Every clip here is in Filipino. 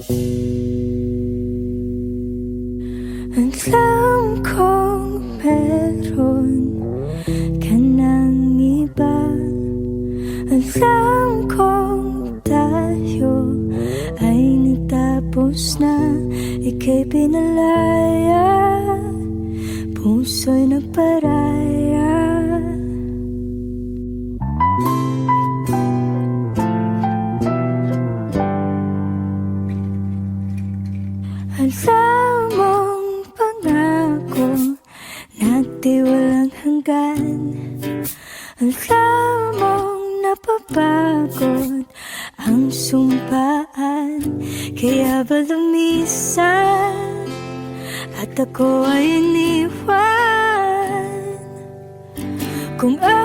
Alam kong meron ka ng iba. Alam kong tayo ay natapos na. Ika'y pinalaya, puso'y nagparaya. Alam mong pangako na di walang hanggan. Alam mong napapagod ang sumpaan. Kaya ba lumisan at ako ay iniwan? Kung alis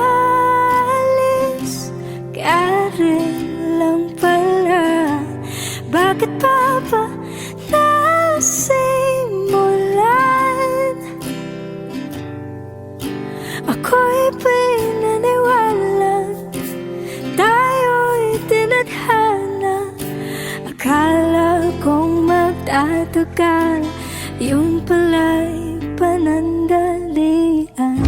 ka rin lang pala, bakit pa ba nasimulan? Ako'y pinaniwala, tayo'y tinadhana. Akala kong magtatagal, yun pala'y panandalian.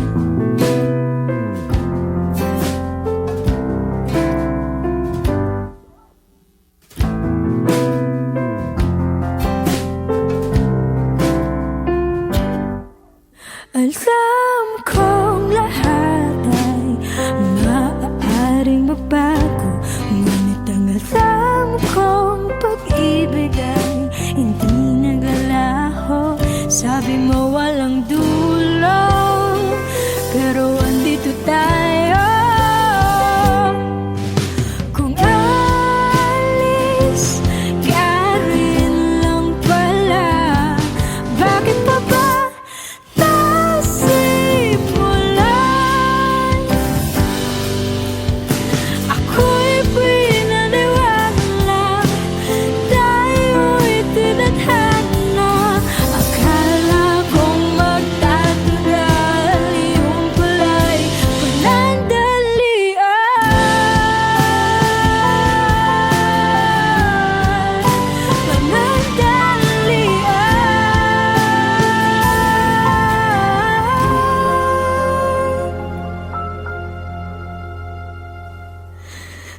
Alam kong lahat ay maaaring magbago, ngunit ang alam kong pag-ibig ay hindi naglalaho. Sabi mo walang dulo, pero andito tayo. Kung alis ka rin lang pala, bakit pa ba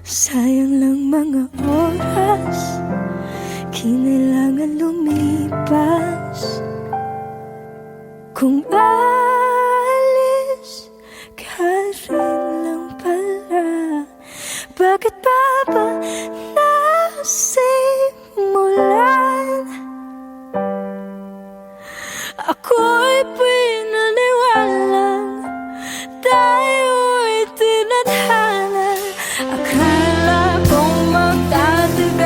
sayang lang mga oras, kinailangan lumipas. Kung alis ka rin lang pala, bakit pa ba nasimulan? Ako'y pinaniwala, tayo'y tinadhana. Akala kong magtatagal,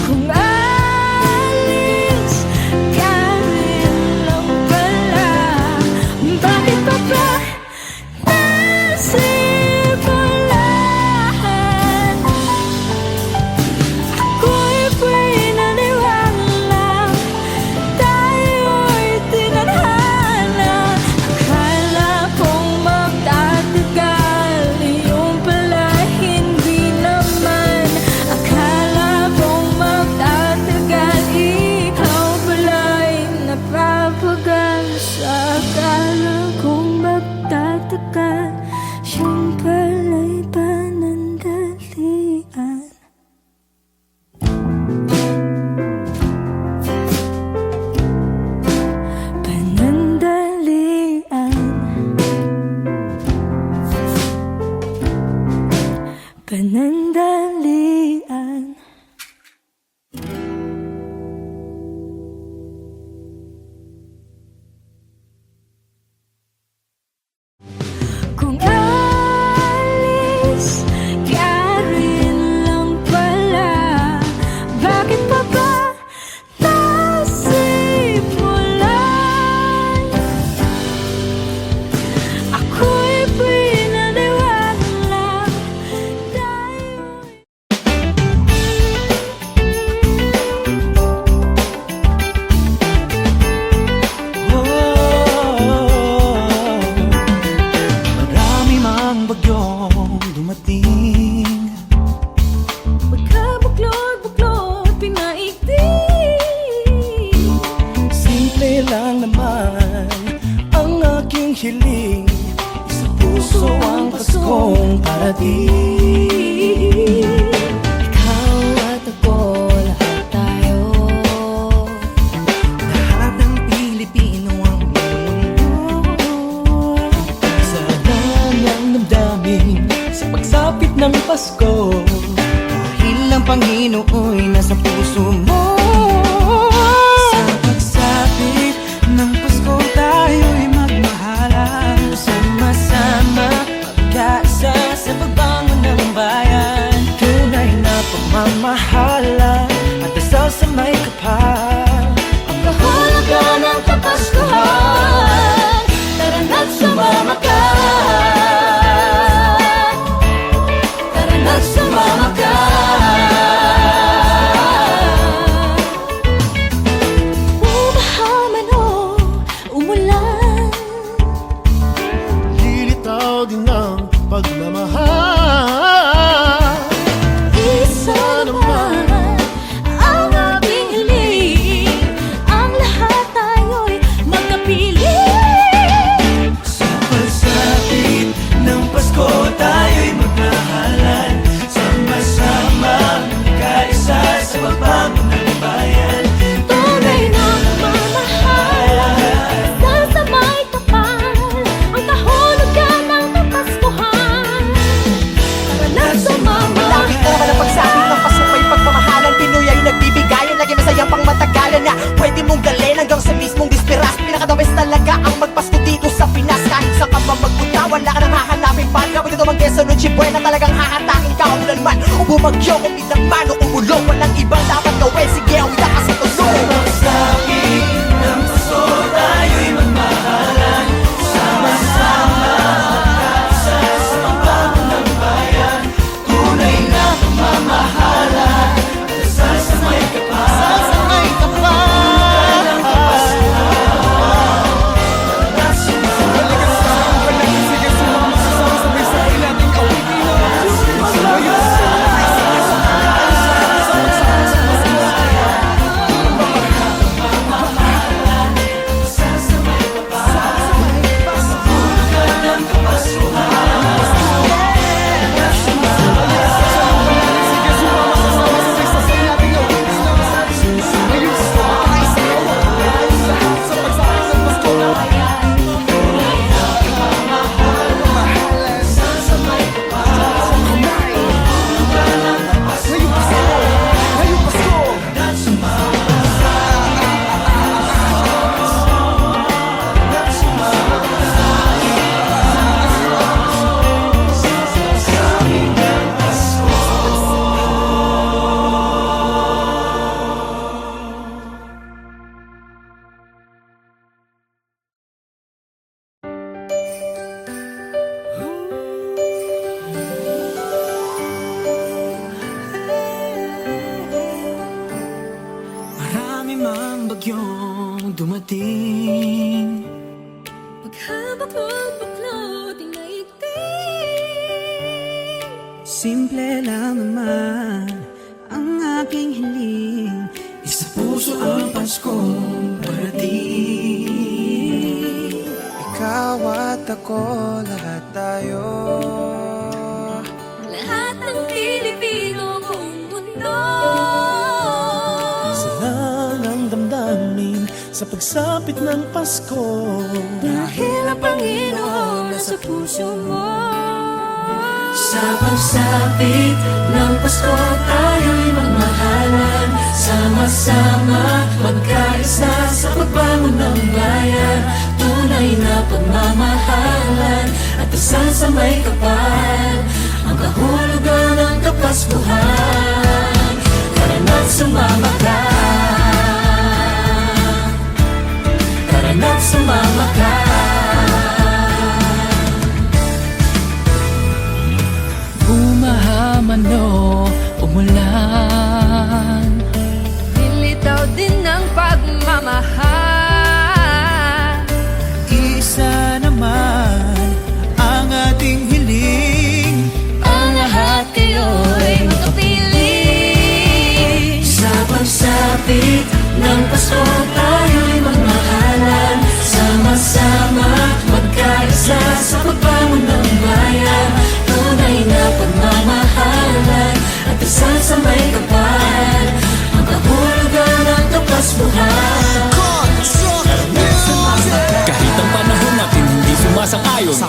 kung alis ka rin lang pala, bakit pa ba nasimulan? Ako'y pinaniwala, tayo'y tinadhana. Akala kong magtatagal, yun pala hindi naman. Akala kong magtatagal, ikaw pala'y napapagal. Sa akala kong magtatagal, yun pala'y panandalian. Panandalian. Panandalian. Kung alis ka rin lang pala, bakit pa ba nasimulan? Ako'y pinaniwala, tayo'y kapatid. Ikaw at ako, lahat tayo. Lahat ng Pilipino ang mundo. Sa ng damdamin sa pagsapit ng Pasko, Dahil ang Panginooy nasa puso mo. Sa pagsapit ng Pasko tayo'y magmahalan. Sama-sama magkaisa sa pagbangon ng bayan. Tunay na pagmamahalan at dasal sa may kapal. Ang kahulugan ng Kapaskuhan, tara na't sumama ka. Tara na't sumama ka. Bumaha man o umulan, lilitaw din ng pagmamahal. isa naman ang ating hiling, ang lahat tayo'y magkapiling. Sa pagsapit ng Pasko tayo'y magmahalan. Sama-sama magkaisa sa pagbangon ng bayan. Tunay na pagmamahal, sasamay kapal, ang kahulugan ng Kapaskuhan. Tara na't sumama Lagi ko naman ang pagsapit ng Pasko ay pagmamahalan. Pinoy ay nagbibigayan, lagi masayang pang matagalan na pwede mong galin hanggang sa mismong disperas. Pinakadabes talaga ang magpasko dito sa Pinas. Kahit sa ka pa magpunta, wala ka nang hahanapin pa. Kapag ito mang Quezon o Chibuena, talagang hahatakin ka ulan man o bumagyo, kung pinagman o umulong. Walang ibang dapat gawin, sige awita ka sa tulong. Pagsapit ng Pasko tayo'y magmahalan. Sama-sama magkaisa sa pagbangon ng bayan. Tunay na pagmamahalan at dasal sa may kapal. Marami mang bagyong dumating. Paghabak ng baklot, inaigting. Simple lang naman ang aking hiling. Isa puso ang Paskong parating. Ikaw at ako, lahat tayo. Lahat ng Pilipino buong mundo. Salang ang damdamin sa pagsapit ng Pasko, Dahil ang Panginoon nasa puso mo. Sa pagsapit ng Pasko tayo'y magmahalan. Sama-sama magkaisa sa pagbangon ng bayan. Tunay na pagmamahalan at dasal sa may kapal, ang kahulugan ng Kapaskuhan. Tara na't sumama ka. Tara na't sumama ka. bumaha man o umulan, Nilitaw din ng pagmamahal. Isa naman ang ating hiling. Ang lahat kayo'y magkapiling. Sa pagsapit ng Pasko tayo'y magmahalan. Sama-sama magkaisa sa pagbangon ng bayan. Tunay na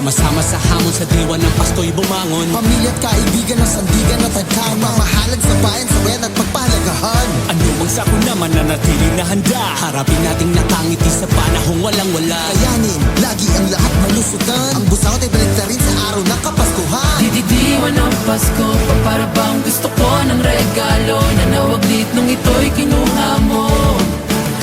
Sama-sama sa hamon sa diwa ng Pasko'y bumangon. Pamilya at kaibigan ng sandigan at tagkama, mamahalad sa bayan, sabayan at pagpahalagahan. Ano mang sako naman na natiling na handa, harapin nating nakangiti sa panahong walang wala. Kayanin, lagi ang lahat malusutan, ang busawat ay balik na rin sa araw ng Kapaskuhan. Dididiwan ng Pasko, para bang gusto ko ng regalo na nawaglit nung ito'y kinuha mo.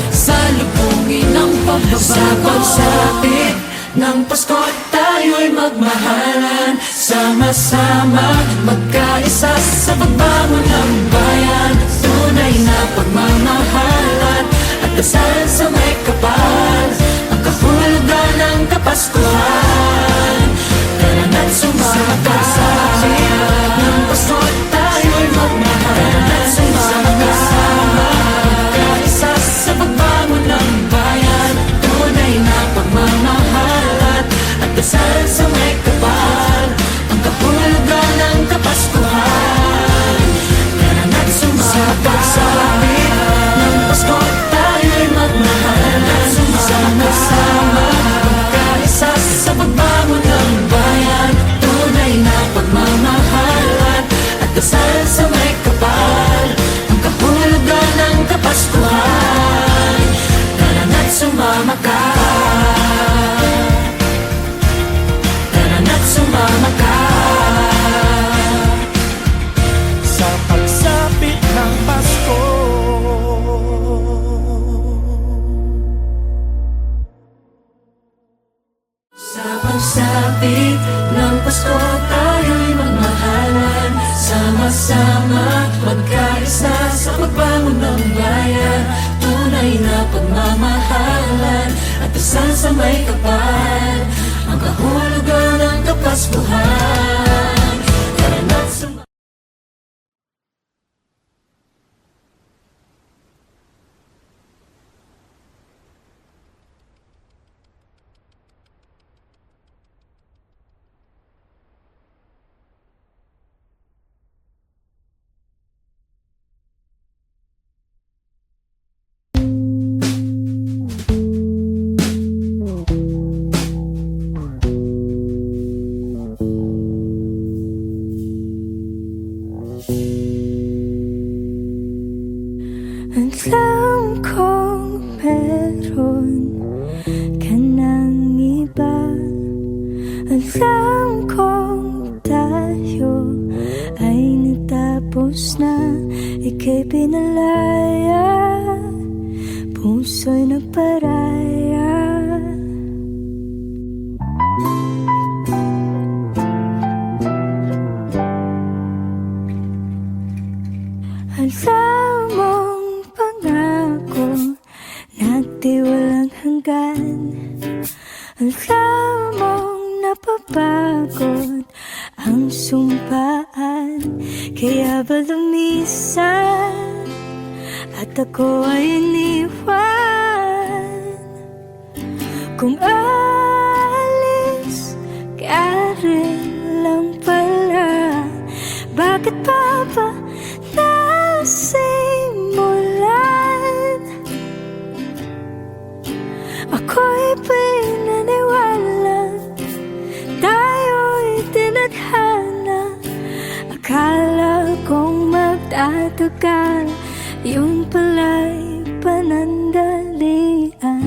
Salubungin ng pagbabago. Sa pagsapit ng Pasko tayo'y magmahalan, sama-sama magkaisa sa pagbangon ng bayan. Tunay na pagmamahalan at dasal sa may kapal, ang kahulugan ng Kapaskuhan. Tara na't sumama sa ng Pasko tayo'y magmahalan, sama-sama magkaisa sa pagbangon ng bayan. Tunay na pagmamahalan at dasal sa may kapal, ang kahulugan ng Kapaskuhan. Tara na't sumama sa ng Pasko tayo'y magmahalan, sama-sama magkaisa sa pagbangon ng bayan. Tunay na pagmamahalan at dasal sa may kapal, ang kahulugan ng Kapaskuhan. Tara na't sumama ka, tara na't sumama ka. Sa pagsapit ng Pasko. Sa pagsapit ng Pasko tayo'y magmahalan, sama-sama magkaisa sa pagbangon ng bayan. Tunay na pagmamahalan at dasal sa may kapal, ang kahulugan ng Kapaskuhan. Tara na't sumama. Alam kong meron ka ng iba, alam kong tayo ay natapos na. Ika'y pinalaya, puso'y nagparaya. Alam mong pangako na di walang hanggan, alam mong napapagod ang sumpaan. Kaya ba lumisan at ako ay iniwan? Kung alis ka rin lang pala, bakit pa ba nasimulan? Ako'y pinaniwala, tayo'y tinadhana. Akala kong magtatagal, yun pala'y panandalian.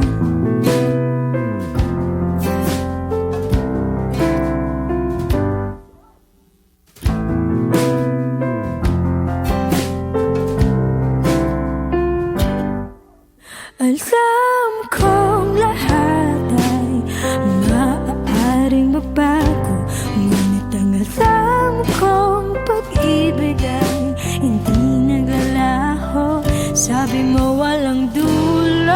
Alam kong lahat ay maaaring magbago, ngunit ang alam kong pag-ibig ay hindi naglalaho. Sabi mo walang dulo,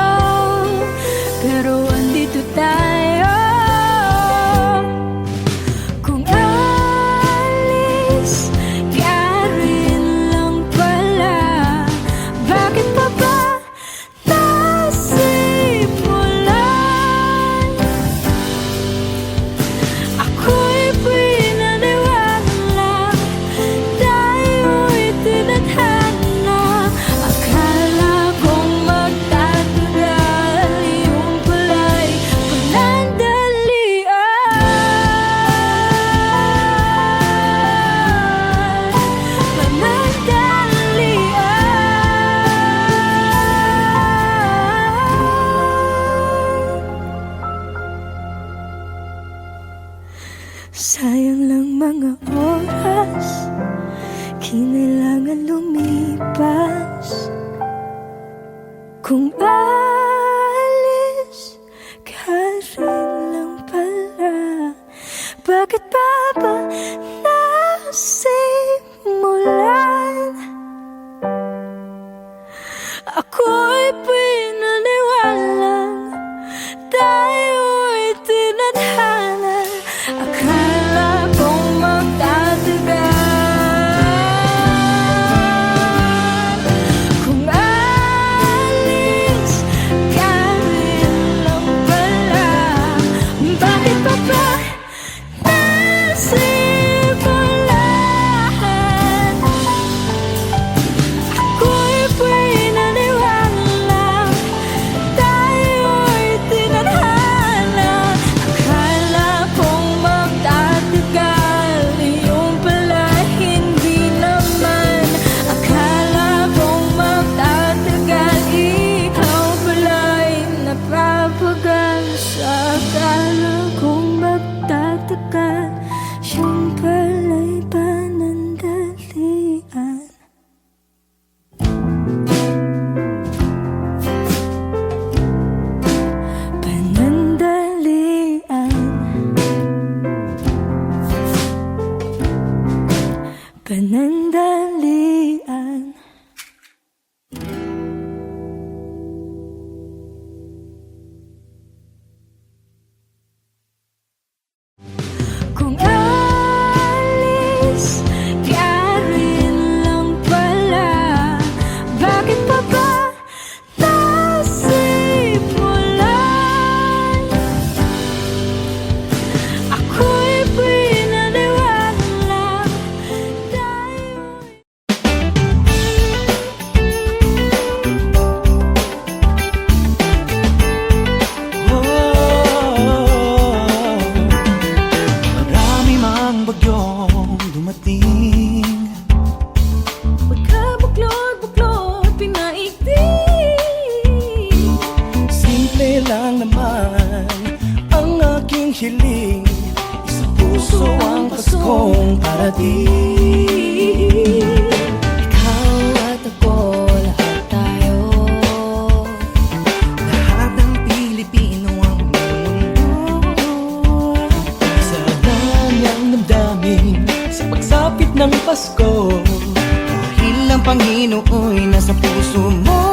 kinailangan lumipas. Kung alis ka rin lang pala, bakit pa ba nasimulan? Ako'y pinaniwalang tayo'y tinadhana. Akala kong magtatagal. Kung alis ka rin lang pala, bakit pa ba nasimulan? Ako'y pinaniwalang tayo'y tinadhana. Akala kong magtatagal, yung pala hindi naman. Akala kong magtatagal, ikaw pala'y napapagal. Sa akala kong magtatagal, yung pala'y panandalian. Panandalian. Panandalian. Kung alis ka rin lang pala, bakit pa ba nasimulan? Ako'y pinaniwalang tayo'y Marami mang bagyong dumating, pagkabuklod-buklod pinaigting. simple lang naman ang aking hiling. Sa puso ang Paskong parating. Ikaw at ako, lahat tayo. Lahat ng Pilipino ang mundo. Sa danyang damdamin sa pagsapit ng Pasko, dahil ang Panginoo'y nasa puso mo.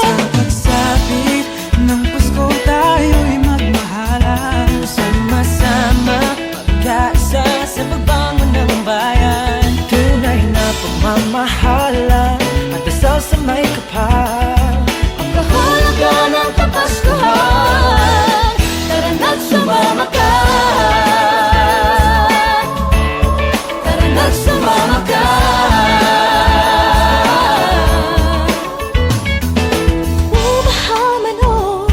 Sa pagsapit ng Pasko tayo'y magmahalan, sama-sama magkaisa sa pagbangon ng bayan. Tunay na pagmamahalan at dasal sa may kapal. Ang kahulugan ng Kapaskuhan, tara na't sumama ka. Tara na't sumama ka. Umaha man o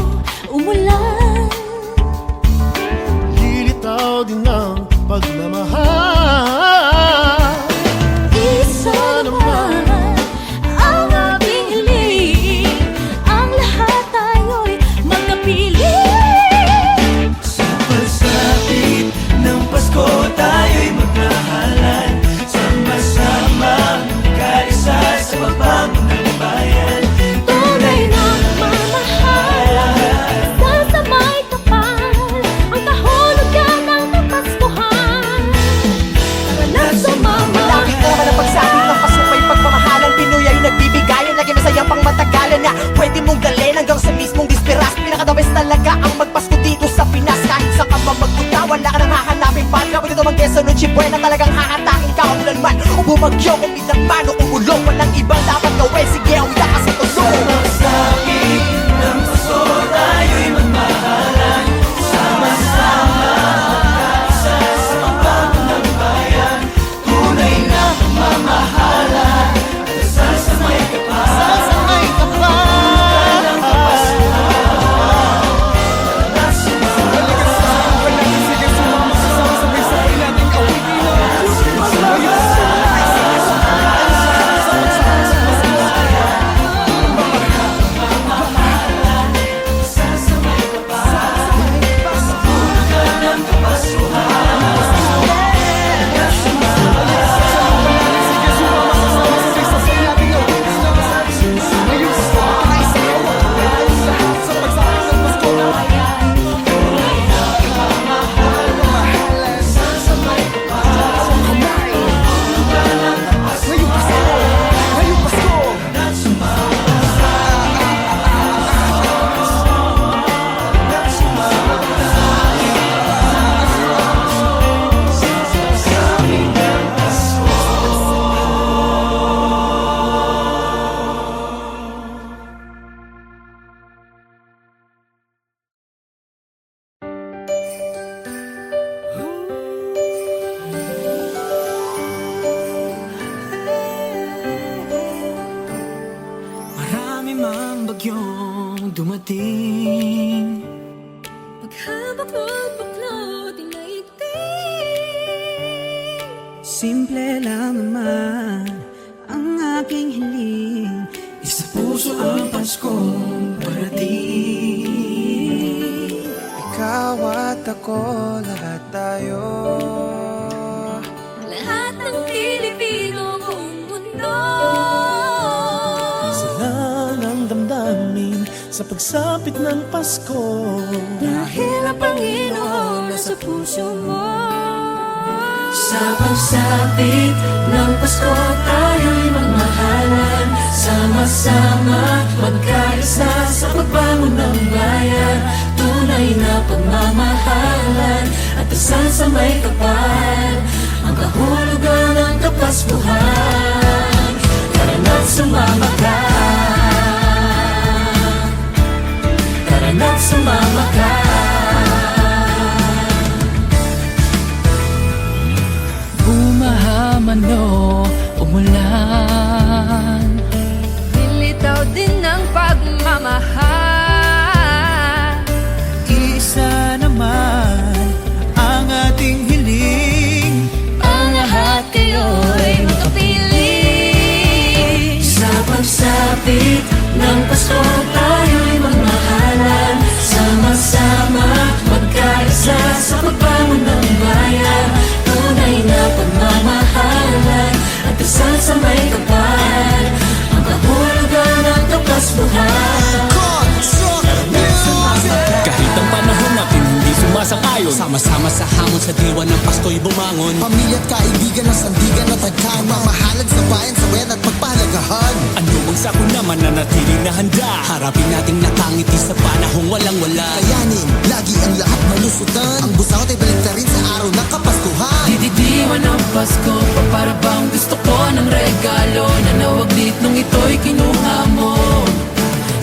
umulan, Lilitaw din ang pagmamahal. isa naman ang ating hiling. Ang lahat tayo'y magkapiling. Sa pagsapit ng Pasko tayo'y magmahalan, sama-sama magkaisa sa pagbangon ng bayan. Tunay na pagmamahal, sasamay kapal, ang kahulugan ng Kapaskuhan. Tara na't sumama. Malaki naman ang pagsabi ng pasupay pagmamahalan. Pinoy ay nagbibigayan, lagi masayang pang matagalan na pwede mong dalhin hanggang sa mismong disperas. Pinaka-the best talaga ang magpasko dito sa Pinas. Kahit sa ka man magpunta, wala ka nang hahanapin pa. Kapag ito mag-Quezon o Chibuena, talagang hahatakin ka ulan man o bumagyo, kung bidang o umulong. Walang ibang dapat gawin, sige ang wala ka sa tulong. Pagsapit ng Pasko tayo'y magmahalan, sama-sama magkaisa sa pagbangon ng bayan. Tunay na pagmamahalan at dasal sa may kapal. Sa may kapal ng Kapaskuhan, tara na't sumama. bagyong dumating. Paghabak mo'y baklot, inaigting. Simple lang naman ang aking hiling. Isa puso ang Paskong parating. Ikaw at ako, lahat tayo. Lahat ng Pilipino buong mundo. Isa lang ang damdamin sa pagsapit ng Pasko. Dahil ang Panginoon nasa puso mo. Sa pagsapit ng Pasko tayo'y magmahalan. Sama-sama magkaisa sa pagbangon ng bayan. Tunay na pagmamahalan at dasal sa may kapal. Ang kahulugan ng Kapaskuhan. Tara na't sumama ka. Tara na't sumama ka. Bumahaman o umulan, Lilitaw din ng pagmamahal. Isa naman ang ating hiling. Ang lahat kayo'y makapiling. sa pagsapit ng Pasko tayo'y magmahalan. Sama-sama magkaisa sa pagbangon ng bayan. Tunay na pagmamahalan at dasal sa may kapal. Ang kahulugan ng Kapaskuhan. Kahit ang panahon natin hindi sumasang-ayon, sama-sama sa hamon sa diwa ng Pasko'y bumangon. Pamilya at kaibigan ng sandigan at tagkama. Mamahalad sa bayan, sa bayan at pagpahalagahan. Ano ang sako naman na natiling na handa? Harapin nating nakangiti sa panahong walang-wala. Kayanin, lagi ang lahat malusutan. Ang busawat ay baliktarin sa araw ng Kapaskuhan. Dididiwan ng Pasko, para bang gusto ko ng regalo na nawaglit nung ito'y kinuha mo.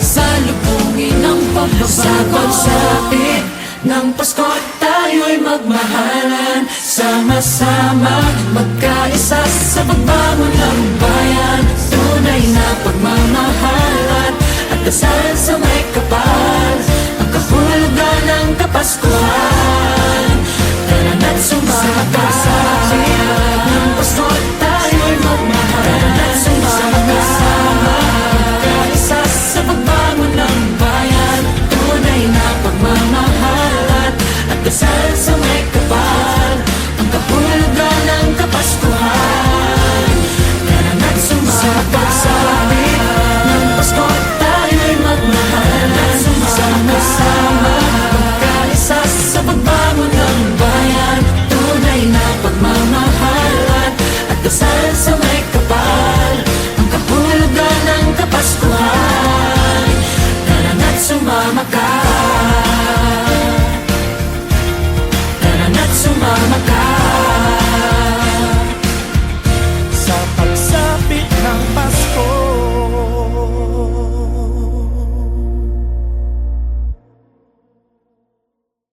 Salubungin ng pagbabago. Sa pagsapit ng Pasko tayo'y magmahalan. Sama-sama magkaisa sa pagbangon ng bayan. Tunay na pagmamahalan at dasal sa may kapal. Ang kahulugan ng Kapaskuhan. Tara na't sumama ka. Sa pagsapit ng Pasko tayo'y magmahalan. Tara na't sumama ka. Magkaisa sa pagbangon ng bayan. Tunay na pagmamahalan at dasal sa may kapal. Ang kahulugan ng Kapaskuhan. Tara na't sumama ka. Sa pagsapit ng Pasko tayo'y magmahalan. Sama-sama magkaisa sa pagbangon ng bayan. Tunay na pagmamahalan at dasal sa may kapal. Ang kahulugan ng Kapaskuhan. Tara na't sumama ka. Tara na't sumama ka. Sa pagsapit ng Pasko.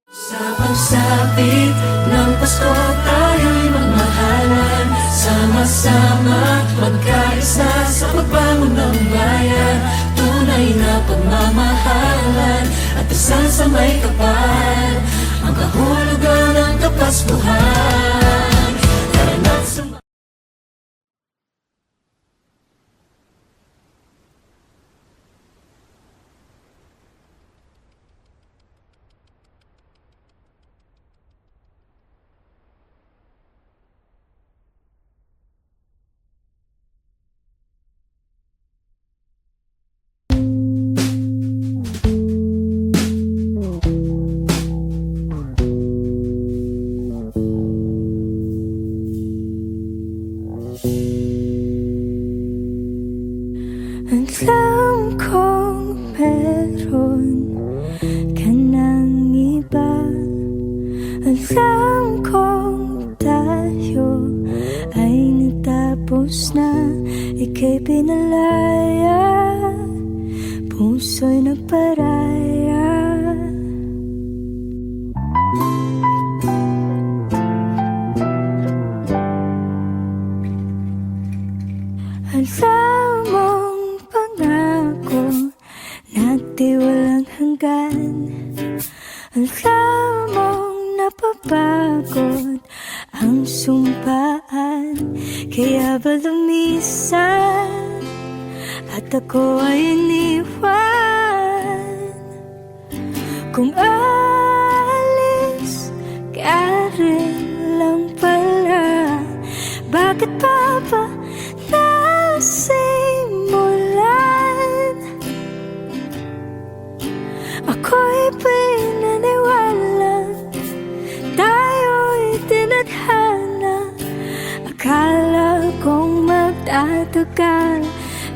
Sa pagsapit ng Pasko tayo'y magmahalan. Sama-sama magkaisa sa pagbangon ng bayan. Tunay na pagmamahalan at dasal sa may kapal. Ang kahulugan ng Kapaskuhan. Tara na't sumama. Alam kong meron ka ng iba. Alam kong tayo ay natapos na. Ika'y pinalaya, puso'y nagparaya. Alam mong pangako na di walang hanggan. Alam mong napapagod ang sumpaan, kaya ba lumisan at ako ay iniwan? Kung alis ka rin lang pala, bakit pa ba nasimulan? Ako'y pinaniwala, tayo'y tinadhana. Akala kong magtatagal,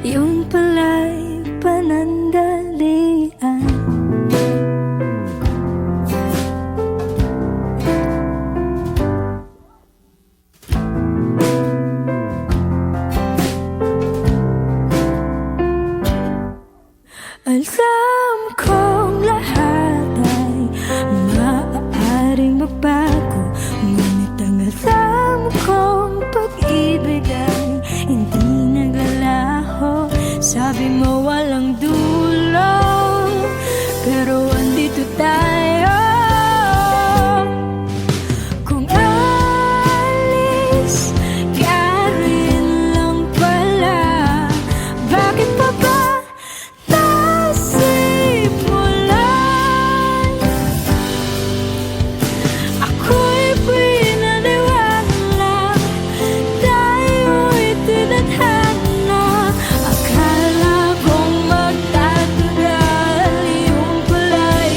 yun pala'y panandalian. Alam kong lahat ay maaaring magbago, ngunit ang alam kong pag-ibig ay hindi naglalaho. Sabi mo walang dulo, pero andito tayo. Kung alis ka rin lang pala, bakit pa ba nasimulan? Ako'y pinaniwala, tayo'y tinadhana. Akala kong magtatagal, yung pala'y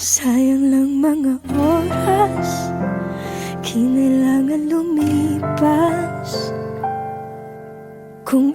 sayang lang mga oras, kinailangan lumipas. Kung